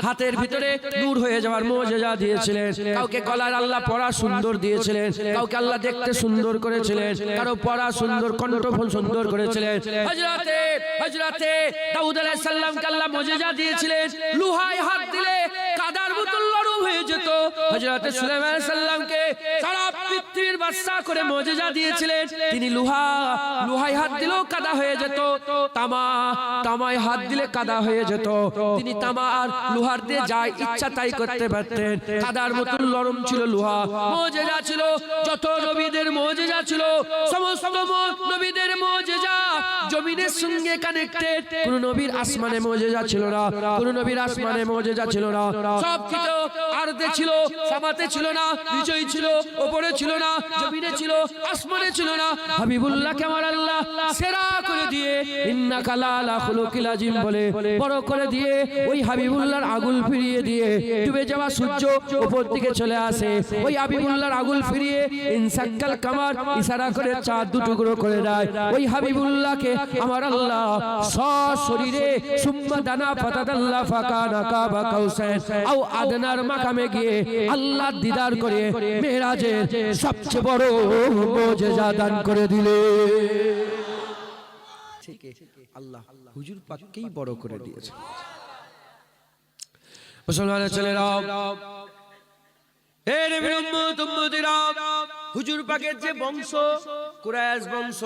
হাতের ভিতরে নূর হয়ে যাওয়ার মুজিজা দিয়েছিলেন। কাউকে গলার আল্লাহ পরা সুন্দর দিয়েছিলেন, কাউকে আল্লাহ দেখতে সুন্দর করেছিলেন, কারো পরা সুন্দর, কণ্ঠফল সুন্দর করেছিলেন। হযরতে দাউদ আলাইহিস সালামকে আল্লাহ মুজিজা দিয়েছিলেন, লোহায় হাত দিলে কাদার মতো নরম হয়ে যেত। হযরতে সুলাইমান আলাইহিস সালামকে সারা পৃথিবীর বাদশা করে মুজিজা দিয়েছিলেন, তিনি লোহায় হাত দিলেও কাদা হয়ে যেত, তামায় হাত দিলে কাদা হয়ে যেত। তিনি তামা আর লোহার দিয়ে যা ইচ্ছা তাই করতে পারতেন, কাদার মতো নরম ছিল লোহা। মুজিজা ছিল যত নবীদের মুজিজা ছিল, সমস্ত নবীদের মুজিজা জমিনের সঙ্গে কানেক্টেড। কোন নবীর আসমানে মুজিজা ছিল না, কোন নবীর আসমানে মুজিজা ছিল না। সব কিছু আরদে ছিল, সামাতে ছিল না, নিচেই ছিল, উপরে ছিল না, জমিনে ছিল, আসমানে ছিল না। হাবিবুল্লাহকে আমার আল্লাহ সেরা করে দিয়ে ইন্নাকা লাআলা খুলুকিল আযীম বলে বড় করে দিয়ে ওই হাবিবুল্লাহর আগুল ফিরিয়ে দিয়ে ডুবে যাওয়া সূর্য উপর দিকে চলে আসে। ওই হাবিবুল্লাহর আগুল ফিরিয়ে ইনসাক্কাল কামার ইশারা করে চাঁদ দুটুকরো করে দেয়। ওই হাবিবুল্লাহকে আমার আল্লাহ সশরীরে সুম্মা দানা ফাতাদাল্লা ফাকানা কাবা কাউসাইন আও আদনার মাকামে গিয়ে আল্লাহ দিদার করে মেরাজের সবচেয়ে বড় মুজিজা দান করে দিলে। ঠিক আল্লাহ হুজুর পাককেই বড় করে দিয়েছে। মুসলমানের ছেলেরা, এ নবীর উম্মত উম্মতিরা, হুজুর পাকের যে বংশ কুরাইশ বংশ,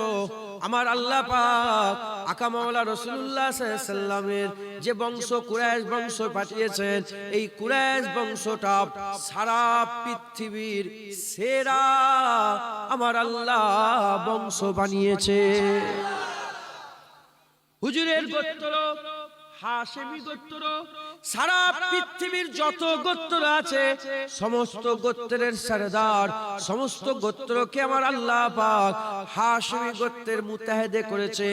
আমার আল্লাহ পাক আকা মাওলা রাসূলুল্লাহ সাল্লাল্লাহু আলাইহি সাল্লামের যে বংশ কুরাইশ বংশ পাঠিয়েছেন, এই কুরাইশ বংশটা সারা পৃথিবীর সেরা আমার আল্লাহ বংশ বানিয়েছে। হুজুরের গোত্র হাশেমি গোত্র, সারা পৃথিবীর যত গোত্র আছে সমস্ত গোত্রের সরদার, সমস্ত গোত্রকে আমার আল্লাহ পাক হাশেমি গোত্রের মুতাহিদে করেছে।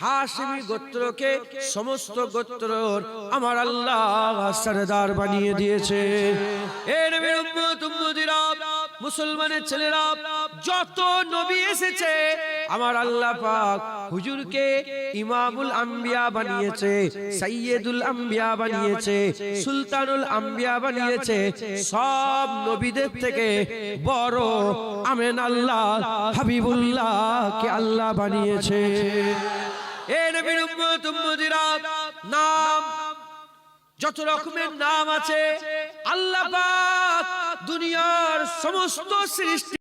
হাশেমি গোত্রকে সমস্ত গোত্রর আমার আল্লাহ সরদার বানিয়ে দিয়েছে। এ নবীর উম্মত উম্মতিরা, মুসলমানের ছেলেরা, যত নবী এসেছে আমার আল্লাহ পাক হুজুরকে ইমামুল আম্বিয়া বানিয়েছে, সাইয়্যিদুল আম্বিয়া বানিয়েছে, সুলতানুল আম্বিয়া বানিয়েছে। সব নবীদের থেকে বড় আমেন আল্লাহ হাবিবুল্লাহকে আল্লাহ বানিয়েছে। এ নবীর উম্মত উম্মতিরা, নাম যত রকমের নাম আছে আল্লাহ পাক দুনিয়ার সমস্ত সৃষ্টি